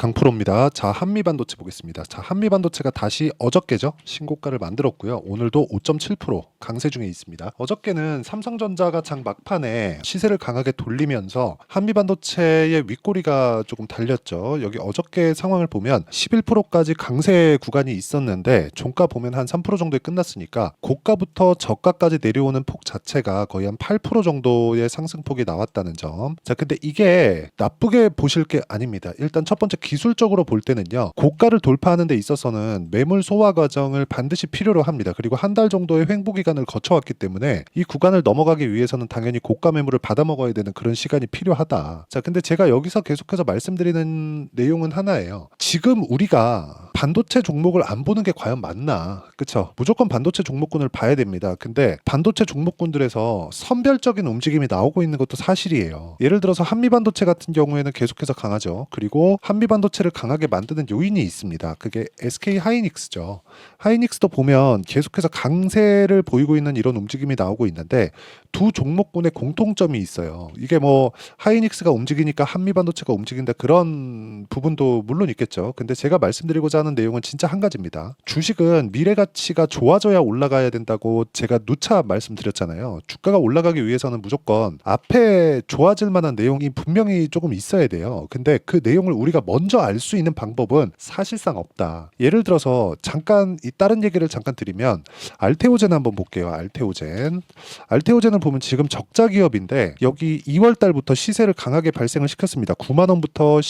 강프로입니다. 자, 한미반도체 보겠습니다. 자, 한미반도체가 다시 어저께죠. 신고가를 만들었고요. 오늘도 5.7% 강세 중에 있습니다. 어저께는 삼성전자가 장 막판에 시세를 강하게 돌리면서 한미반도체의 윗꼬리가 조금 달렸죠. 여기 어저께 상황을 보면 11%까지 강세 구간이 있었는데 종가 보면 한 3% 정도에 끝났으니까 고가부터 저가까지 내려오는 폭 자체가 거의 한 8% 정도의 상승폭이 나왔다는 점. 자, 근데 이게 나쁘게 보실 게 아닙니다. 일단 첫 번째 기술적으로 볼 때는요, 고가를 돌파하는 데 있어서는 매물 소화 과정을 반드시 필요로 합니다. 그리고 한 달 정도의 횡보 기간을 거쳐왔기 때문에 이 구간을 넘어가기 위해서는 당연히 고가 매물을 받아 먹어야 되는 그런 시간이 필요하다. 자, 근데 제가 여기서 계속해서 말씀드리는 내용은 하나예요. 지금 우리가 반도체 종목을 안 보는 게 과연 맞나? 그쵸? 무조건 반도체 종목군을 봐야 됩니다. 근데 반도체 종목군들에서 선별적인 움직임이 나오고 있는 것도 사실이에요. 예를 들어서 한미반도체 같은 경우에는 계속해서 강하죠. 그리고 한미반도체를 강하게 만드는 요인이 있습니다. 그게 SK 하이닉스죠. 하이닉스도 보면 계속해서 강세를 보이고 있는 이런 움직임이 나오고 있는데 두 종목군의 공통점이 있어요. 이게 뭐 하이닉스가 움직이니까 한미반도체가 움직인다 그런 부분도 물론 있겠죠. 근데 제가 말씀드리고자 하는 내용은 진짜 한 가지입니다. 주식은 미래 가치가 좋아져야 올라가야 된다고 제가 누차 말씀드렸잖아요. 주가가 올라가기 위해서는 무조건 앞에 좋아질 만한 내용이 분명히 조금 있어야 돼요. 근데 그 내용을 우리가 먼저 알 수 있는 방법은 사실상 없다. 예를 들어서 잠깐 이 다른 얘기를 잠깐 드리면 알테오젠 한번 볼게요. 알테오젠을 보면 지금 적자 기업인데 여기 2월 달부터 시세를 강하게 발생을 시켰습니다. 9만 원부터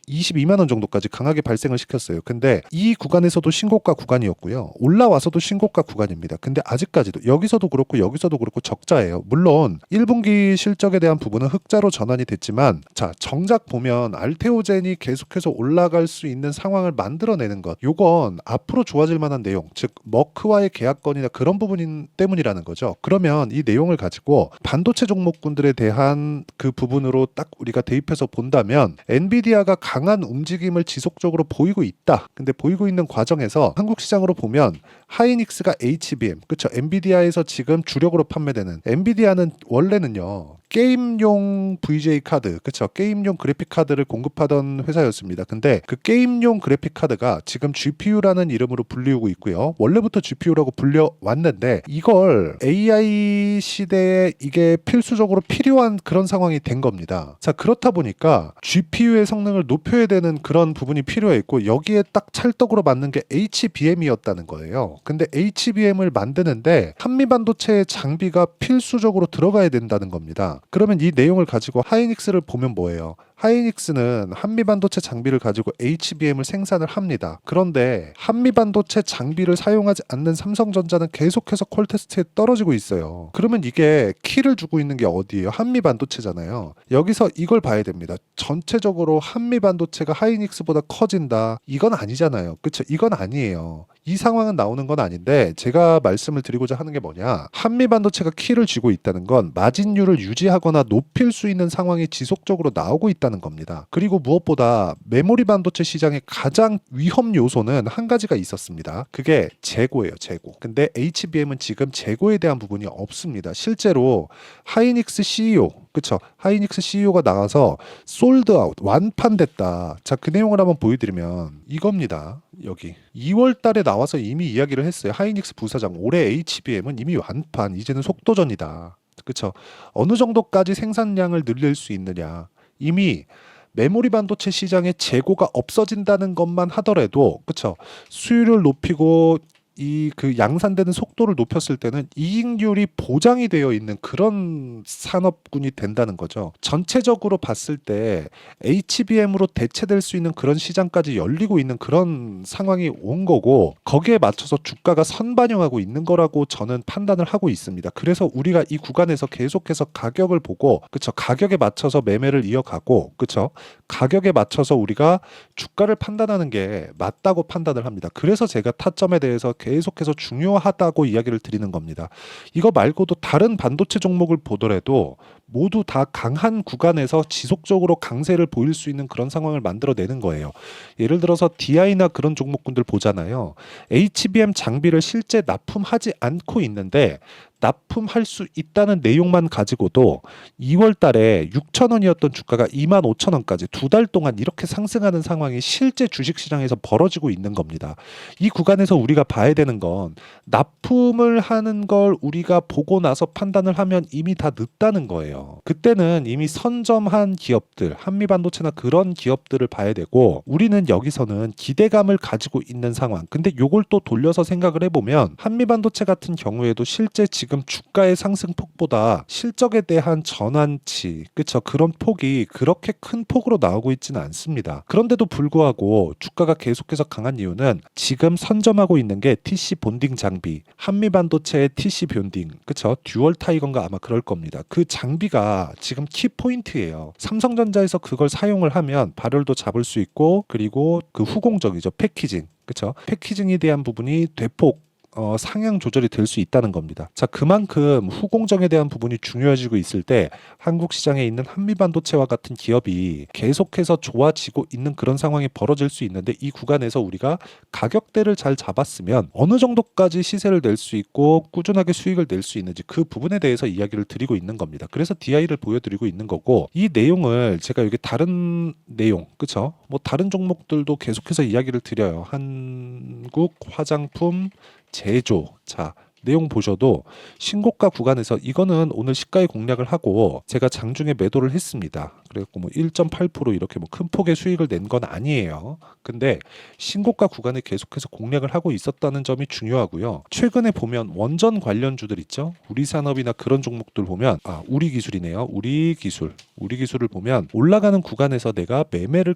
22만 원 정도까지 강하게 발생을 시켰어요. 근데 이 구간에서도 신고가 구간이었고요. 올라와서도 신고가 구간입니다. 근데 아직까지도 여기서도 그렇고 여기서도 그렇고 적자예요. 물론 1분기 실적에 대한 부분은 흑자로 전환이 됐지만 자, 정작 보면 알테오젠이 계속해서 올라갈 수 있는 상황을 만들어내는 것. 요건 앞으로 좋아질 만한 내용, 즉 머크와의 계약건이나 그런 부분 때문이라는 거죠. 그러면 이 내용을 가지고 반도체 종목군들에 대한 그 부분으로 딱 우리가 대입해서 본다면 엔비디아가 강한 움직임을 지속적으로 보이고 있다. 근데 보이고 있는 과정에서 한국 시장으로 보면 하이닉스가 HBM, 그렇죠? 엔비디아에서 지금 주력으로 판매되는 엔비디아는 원래는요. 게임용 VGA 카드, 그렇죠? 게임용 그래픽 카드를 공급하던 회사였습니다. 근데 그 게임용 그래픽 카드가 지금 GPU라는 이름으로 불리우고 있고요. 원래부터 GPU라고 불려왔는데 이걸 AI 시대에 이게 필수적으로 필요한 그런 상황이 된 겁니다. 자, 그렇다 보니까 GPU의 성능을 높여야 되는 그런 부분이 필요했고 여기에 딱 찰떡으로 맞는 게 HBM이었다는 거예요. 근데 HBM을 만드는데 한미반도체의 장비가 필수적으로 들어가야 된다는 겁니다. 그러면 이 내용을 가지고 하이닉스를 보면 뭐예요? 하이닉스는 한미반도체 장비를 가지고 HBM을 생산을 합니다. 그런데 한미반도체 장비를 사용하지 않는 삼성전자는 계속해서 퀄테스트에 떨어지고 있어요. 그러면 이게 키를 주고 있는 게 어디예요? 한미반도체잖아요. 여기서 이걸 봐야 됩니다. 전체적으로 한미반도체가 하이닉스보다 커진다. 이건 아니잖아요. 그렇죠? 이건 아니에요. 이 상황은 나오는 건 아닌데 제가 말씀을 드리고자 하는 게 뭐냐, 한미반도체가 키를 쥐고 있다는 건 마진율을 유지하거나 높일 수 있는 상황이 지속적으로 나오고 있다는 겁니다. 그리고 무엇보다 메모리 반도체 시장의 가장 위험 요소는 한 가지가 있었습니다. 그게 재고예요. 재고. 근데 HBM은 지금 재고에 대한 부분이 없습니다. 실제로 하이닉스 CEO, 그쵸? 하이닉스 CEO가 나가서 솔드아웃, 완판됐다. 자, 그 내용을 한번 보여드리면 이겁니다. 여기 2월 달에 나와서 이미 이야기를 했어요. 하이닉스 부사장, 올해 HBM은 이미 완판, 이제는 속도전이다. 그쵸? 어느 정도까지 생산량을 늘릴 수 있느냐. 이미 메모리 반도체 시장의 재고가 없어진다는 것만 하더라도, 그쵸? 수율을 높이고 이 그 양산되는 속도를 높였을 때는 이익률이 보장이 되어 있는 그런 산업군이 된다는 거죠. 전체적으로 봤을 때 HBM으로 대체될 수 있는 그런 시장까지 열리고 있는 그런 상황이 온 거고 거기에 맞춰서 주가가 선반영하고 있는 거라고 저는 판단을 하고 있습니다. 그래서 우리가 이 구간에서 계속해서 가격을 보고, 그쵸? 가격에 맞춰서 매매를 이어가고, 그쵸? 가격에 맞춰서 우리가 주가를 판단하는 게 맞다고 판단을 합니다. 그래서 제가 타점에 대해서 계속해서 중요하다고 이야기를 드리는 겁니다. 이거 말고도 다른 반도체 종목을 보더라도 모두 다 강한 구간에서 지속적으로 강세를 보일 수 있는 그런 상황을 만들어내는 거예요. 예를 들어서 DI나 그런 종목군들 보잖아요. HBM 장비를 실제 납품하지 않고 있는데 납품할 수 있다는 내용만 가지고도 2월 달에 6,000원이었던 주가가 25,000원까지 2달 동안 이렇게 상승하는 상황이 실제 주식시장에서 벌어지고 있는 겁니다. 이 구간에서 우리가 봐야 되는 건 납품을 하는 걸 우리가 보고 나서 판단을 하면 이미 다 늦다는 거예요. 그때는 이미 선점한 기업들, 한미반도체나 그런 기업들을 봐야 되고 우리는 여기서는 기대감을 가지고 있는 상황. 근데 요걸 또 돌려서 생각을 해보면 한미반도체 같은 경우에도 실제 지금 주가의 상승폭보다 실적에 대한 전환치, 그쵸? 그런 폭이 그렇게 큰 폭으로 나오고 있지는 않습니다. 그런데도 불구하고 주가가 계속해서 강한 이유는 지금 선점하고 있는 게 TC 본딩 장비, 한미반도체의 TC 본딩, 그쵸? 듀얼 타이건가 아마 그럴 겁니다. 그 장비가 지금 키포인트예요. 삼성전자에서 그걸 사용을 하면 발열도 잡을 수 있고 그리고 그 후공정이죠. 패키징, 그쵸? 패키징에 대한 부분이 대폭 상향 조절이 될 수 있다는 겁니다. 자, 그만큼 후공정에 대한 부분이 중요해지고 있을 때 한국 시장에 있는 한미반도체와 같은 기업이 계속해서 좋아지고 있는 그런 상황이 벌어질 수 있는데 이 구간에서 우리가 가격대를 잘 잡았으면 어느 정도까지 시세를 낼 수 있고 꾸준하게 수익을 낼 수 있는지 그 부분에 대해서 이야기를 드리고 있는 겁니다. 그래서 DI를 보여드리고 있는 거고 이 내용을 제가 여기 다른 내용, 그쵸? 뭐 다른 종목들도 계속해서 이야기를 드려요. 한국 화장품 제조. 자, 내용 보셔도 신고가 구간에서 이거는 오늘 시가의 공략을 하고 제가 장중에 매도를 했습니다. 그래갖고 뭐 1.8% 이렇게 뭐 큰 폭의 수익을 낸 건 아니에요. 근데 신고가 구간에 계속해서 공략을 하고 있었다는 점이 중요하고요. 최근에 보면 원전 관련주들 있죠. 우리산업이나 그런 종목들 보면 우리기술이네요. 우리기술을 보면 올라가는 구간에서 내가 매매를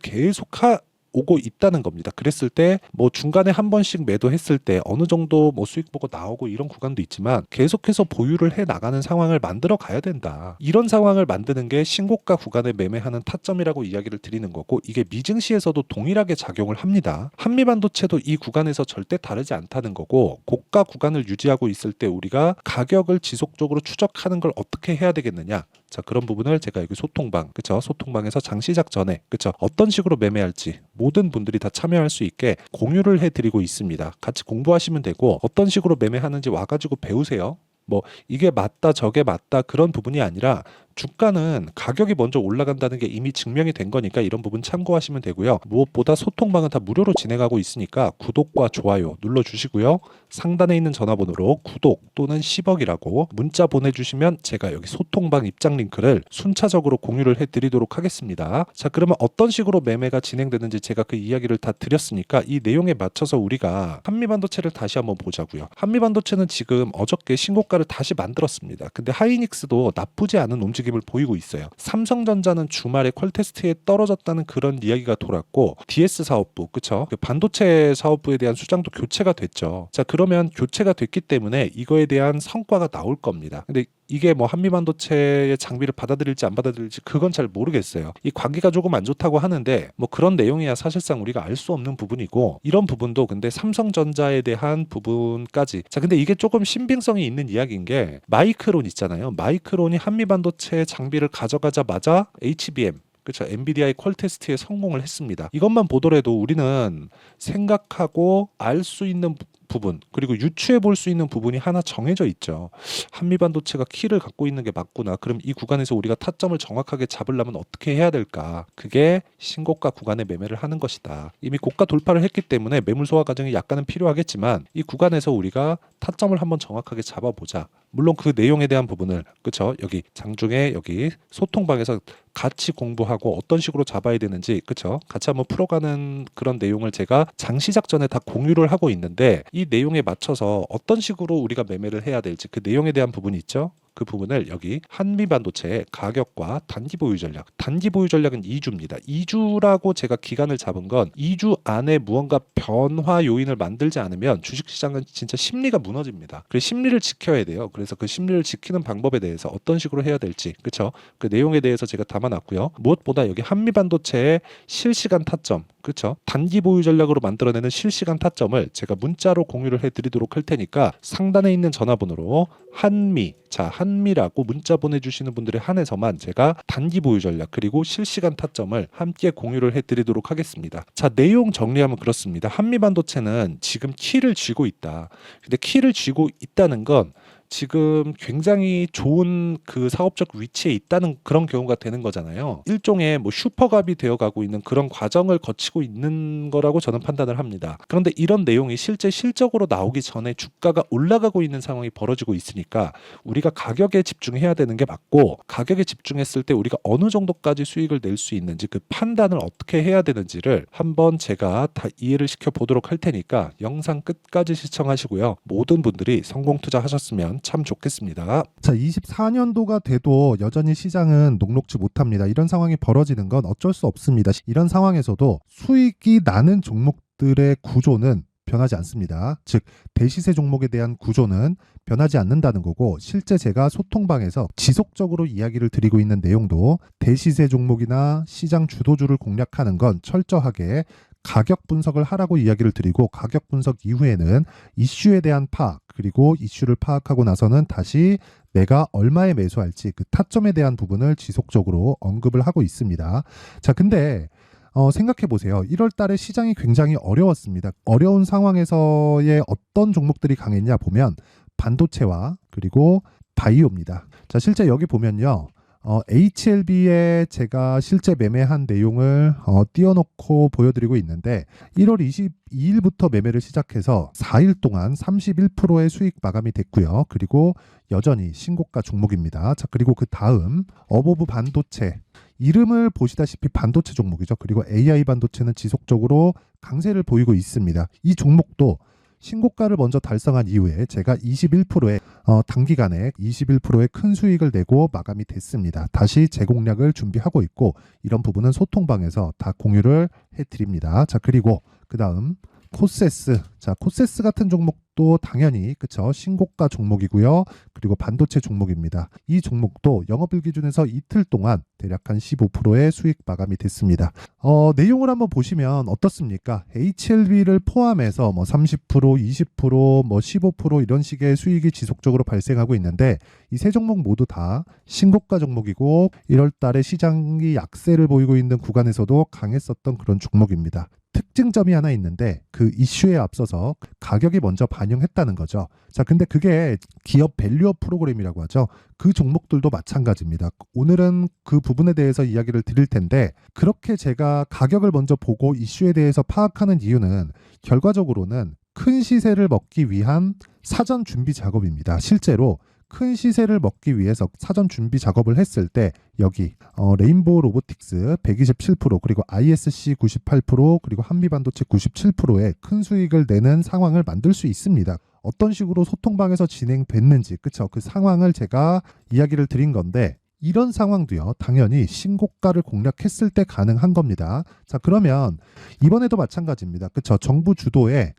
오고 있다는 겁니다. 그랬을 때 뭐 중간에 한 번씩 매도했을 때 어느 정도 뭐 수익 보고 나오고 이런 구간도 있지만 계속해서 보유를 해 나가는 상황을 만들어 가야 된다. 이런 상황을 만드는 게 신고가 구간에 매매하는 타점이라고 이야기를 드리는 거고 이게 미증시에서도 동일하게 작용을 합니다. 한미반도체도 이 구간에서 절대 다르지 않다는 거고 고가 구간을 유지하고 있을 때 우리가 가격을 지속적으로 추적하는 걸 어떻게 해야 되겠느냐. 자, 그런 부분을 제가 여기 소통방, 그쵸? 소통방에서 장 시작 전에, 그쵸? 어떤 식으로 매매할지 모든 분들이 다 참여할 수 있게 공유를 해드리고 있습니다. 같이 공부하시면 되고 어떤 식으로 매매하는지 와가지고 배우세요. 뭐 이게 맞다 저게 맞다 그런 부분이 아니라 주가는 가격이 먼저 올라간다는 게 이미 증명이 된 거니까 이런 부분 참고하시면 되고요. 무엇보다 소통방은 다 무료로 진행하고 있으니까 구독과 좋아요 눌러주시고요. 상단에 있는 전화번호로 구독 또는 10억이라고 문자 보내주시면 제가 여기 소통방 입장 링크를 순차적으로 공유를 해드리도록 하겠습니다. 자, 그러면 어떤 식으로 매매가 진행되는지 제가 그 이야기를 다 드렸으니까 이 내용에 맞춰서 우리가 한미반도체를 다시 한번 보자고요. 한미반도체는 지금 어저께 신고가를 다시 만들었습니다. 근데 하이닉스도 나쁘지 않은 움직임을 보이고 있어요. 삼성전자는 주말에 퀄테스트에 떨어졌다는 그런 이야기가 돌았고 DS 사업부, 그쵸? 그 반도체 사업부에 대한 수장도 교체가 됐죠. 자, 그러면 교체가 됐기 때문에 이거에 대한 성과가 나올 겁니다. 근데 이게 뭐 한미반도체의 장비를 받아들일지 안 받아들일지 그건 잘 모르겠어요. 이 관계가 조금 안 좋다고 하는데 뭐 그런 내용이야 사실상 우리가 알 수 없는 부분이고 이런 부분도 근데 삼성전자에 대한 부분까지 자 근데 이게 조금 신빙성이 있는 이야기인 게 마이크론 있잖아요. 마이크론이 한미반도체 장비를 가져가자마자 HBM 그렇죠. 엔비디아의 퀄테스트에 성공을 했습니다. 이것만 보더라도 우리는 생각하고 알 수 있는 부분 그리고 유추해 볼 수 있는 부분이 하나 정해져 있죠. 한미반도체가 키를 갖고 있는 게 맞구나. 그럼 이 구간에서 우리가 타점을 정확하게 잡으려면 어떻게 해야 될까? 그게 신고가 구간에 매매를 하는 것이다. 이미 고가 돌파를 했기 때문에 매물 소화 과정이 약간은 필요하겠지만 이 구간에서 우리가 타점을 한번 정확하게 잡아보자. 물론 그 내용에 대한 부분을 그렇죠. 여기 장중에 여기 소통방에서 같이 공부하고 어떤 식으로 잡아야 되는지 그렇죠. 같이 한번 풀어가는 그런 내용을 제가 장 시작 전에 다 공유를 하고 있는데 이 내용에 맞춰서 어떤 식으로 우리가 매매를 해야 될지 그 내용에 대한 부분이 있죠. 그 부분을 여기 한미반도체의 가격과 단기 보유 전략. 단기 보유 전략은 2주입니다. 2주라고 제가 기간을 잡은 건 2주 안에 무언가 변화 요인을 만들지 않으면 주식시장은 진짜 심리가 무너집니다. 그래서 심리를 지켜야 돼요. 그래서 그 심리를 지키는 방법에 대해서 어떤 식으로 해야 될지 그렇죠. 그 내용에 대해서 제가 담아놨고요. 무엇보다 여기 한미반도체의 실시간 타점 그렇죠? 단기 보유 전략으로 만들어내는 실시간 타점을 제가 문자로 공유를 해드리도록 할 테니까 상단에 있는 전화번호로 한미라고 문자 보내주시는 분들에 한해서만 제가 단기 보유 전략 그리고 실시간 타점을 함께 공유를 해드리도록 하겠습니다. 자, 내용 정리하면 그렇습니다. 한미반도체는 지금 키를 쥐고 있다. 근데 키를 쥐고 있다는 건 지금 굉장히 좋은 그 사업적 위치에 있다는 그런 경우가 되는 거잖아요. 일종의 뭐 슈퍼갑이 되어가고 있는 그런 과정을 거치고 있는 거라고 저는 판단을 합니다. 그런데 이런 내용이 실제 실적으로 나오기 전에 주가가 올라가고 있는 상황이 벌어지고 있으니까 우리가 가격에 집중해야 되는 게 맞고, 가격에 집중했을 때 우리가 어느 정도까지 수익을 낼 수 있는지 그 판단을 어떻게 해야 되는지를 한번 제가 다 이해를 시켜 보도록 할 테니까 영상 끝까지 시청하시고요. 모든 분들이 성공 투자하셨으면 참 좋겠습니다. 자, 24년도가 돼도 여전히 시장은 녹록지 못합니다. 이런 상황이 벌어지는 건 어쩔 수 없습니다. 이런 상황에서도 수익이 나는 종목들의 구조는 변하지 않습니다. 즉, 대시세 종목에 대한 구조는 변하지 않는다는 거고, 실제 제가 소통방에서 지속적으로 이야기를 드리고 있는 내용도 대시세 종목이나 시장 주도주를 공략하는 건 철저하게 가격 분석을 하라고 이야기를 드리고, 가격 분석 이후에는 이슈에 대한 파악, 그리고 이슈를 파악하고 나서는 다시 내가 얼마에 매수할지 그 타점에 대한 부분을 지속적으로 언급을 하고 있습니다. 자, 근데 생각해 보세요. 1월 달에 시장이 굉장히 어려웠습니다. 어려운 상황에서의 어떤 종목들이 강했냐 보면 반도체와 그리고 바이오입니다. 자, 실제 여기 보면요. HLB에 제가 실제 매매한 내용을 띄워놓고 보여드리고 있는데, 1월 22일부터 매매를 시작해서 4일 동안 31%의 수익 마감이 됐고요. 그리고 여전히 신고가 종목입니다. 자, 그리고 그 다음 어보브 반도체, 이름을 보시다시피 반도체 종목이죠. 그리고 AI 반도체는 지속적으로 강세를 보이고 있습니다. 이 종목도 신고가를 먼저 달성한 이후에 제가 21%의 단기간에 21%의 큰 수익을 내고 마감이 됐습니다. 다시 재공략을 준비하고 있고, 이런 부분은 소통방에서 다 공유를 해드립니다. 자, 그리고 그 다음 코세스. 자, 코세스 같은 종목도 당연히 그쵸, 신고가 종목이고요. 그리고 반도체 종목입니다. 이 종목도 영업일 기준에서 이틀 동안 대략 한 15%의 수익 마감이 됐습니다. 내용을 한번 보시면 어떻습니까? HLB를 포함해서 뭐 30%, 20%, 뭐 15% 이런 식의 수익이 지속적으로 발생하고 있는데, 이 세 종목 모두 다 신고가 종목이고 1월 달에 시장이 약세를 보이고 있는 구간에서도 강했었던 그런 종목입니다. 특징점이 하나 있는데, 그 이슈에 앞서서 가격이 먼저 반영했다는 거죠. 자, 근데 그게 기업 밸류업 프로그램이라고 하죠. 그 종목들도 마찬가지입니다. 오늘은 그 부분에 대해서 이야기를 드릴 텐데, 그렇게 제가 가격을 먼저 보고 이슈에 대해서 파악하는 이유는 결과적으로는 큰 시세를 먹기 위한 사전 준비 작업입니다. 실제로 큰 시세를 먹기 위해서 사전 준비 작업을 했을 때 여기 레인보우 로보틱스 127%, 그리고 ISC 98%, 그리고 한미반도체 97%의 큰 수익을 내는 상황을 만들 수 있습니다. 어떤 식으로 소통방에서 진행됐는지, 그쵸? 그 상황을 제가 이야기를 드린 건데, 이런 상황도요, 당연히 신고가를 공략했을 때 가능한 겁니다. 자, 그러면 이번에도 마찬가지입니다. 그쵸? 정부 주도의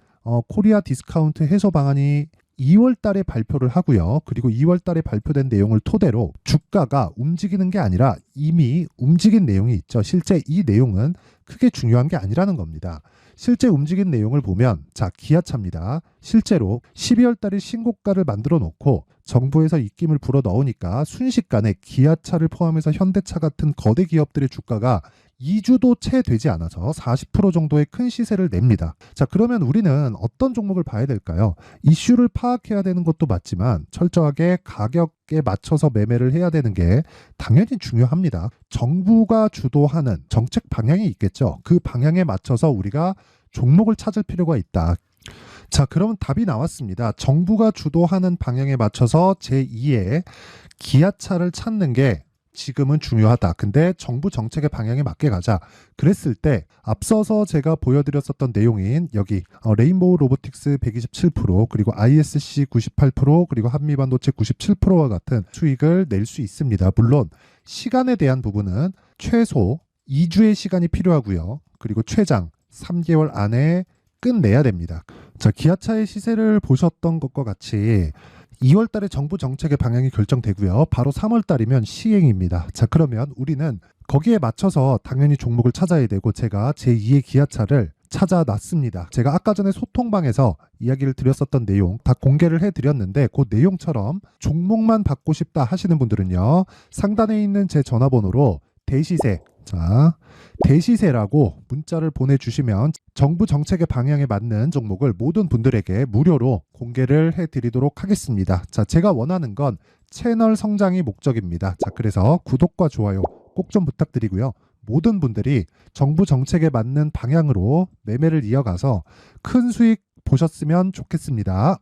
코리아 디스카운트 해소 방안이 2월 달에 발표를 하고요. 그리고 2월 달에 발표된 내용을 토대로 주가가 움직이는 게 아니라 이미 움직인 내용이 있죠. 실제 이 내용은 크게 중요한 게 아니라는 겁니다. 실제 움직인 내용을 보면, 자, 기아차입니다. 실제로 12월 달에 신고가를 만들어 놓고 정부에서 입김을 불어 넣으니까 순식간에 기아차를 포함해서 현대차 같은 거대 기업들의 주가가 2주도 채 되지 않아서 40% 정도의 큰 시세를 냅니다. 자, 그러면 우리는 어떤 종목을 봐야 될까요? 이슈를 파악해야 되는 것도 맞지만 철저하게 가격에 맞춰서 매매를 해야 되는 게 당연히 중요합니다. 정부가 주도하는 정책 방향이 있겠죠. 그 방향에 맞춰서 우리가 종목을 찾을 필요가 있다. 자, 그러면 답이 나왔습니다. 정부가 주도하는 방향에 맞춰서 제2의 기아차를 찾는 게 지금은 중요하다. 근데 정부 정책의 방향에 맞게 가자. 그랬을 때 앞서서 제가 보여드렸었던 내용인 여기 레인보우 로보틱스 127%, 그리고 ISC 98%, 그리고 한미반도체 97%와 같은 수익을 낼 수 있습니다. 물론 시간에 대한 부분은 최소 2주의 시간이 필요하고요. 그리고 최장 3개월 안에 끝내야 됩니다. 자, 기아차의 시세를 보셨던 것과 같이 2월 달에 정부 정책의 방향이 결정되고요. 바로 3월 달이면 시행입니다. 자, 그러면 우리는 거기에 맞춰서 당연히 종목을 찾아야 되고 제가 제2의 기아차를 찾아놨습니다. 제가 아까 전에 소통방에서 이야기를 드렸었던 내용 다 공개를 해드렸는데 그 내용처럼 종목만 받고 싶다 하시는 분들은요. 상단에 있는 제 전화번호로 대시세, 자, 대시세라고 문자를 보내주시면 정부 정책의 방향에 맞는 종목을 모든 분들에게 무료로 공개를 해드리도록 하겠습니다. 자, 제가 원하는 건 채널 성장이 목적입니다. 자, 그래서 구독과 좋아요 꼭 좀 부탁드리고요. 모든 분들이 정부 정책에 맞는 방향으로 매매를 이어가서 큰 수익 보셨으면 좋겠습니다.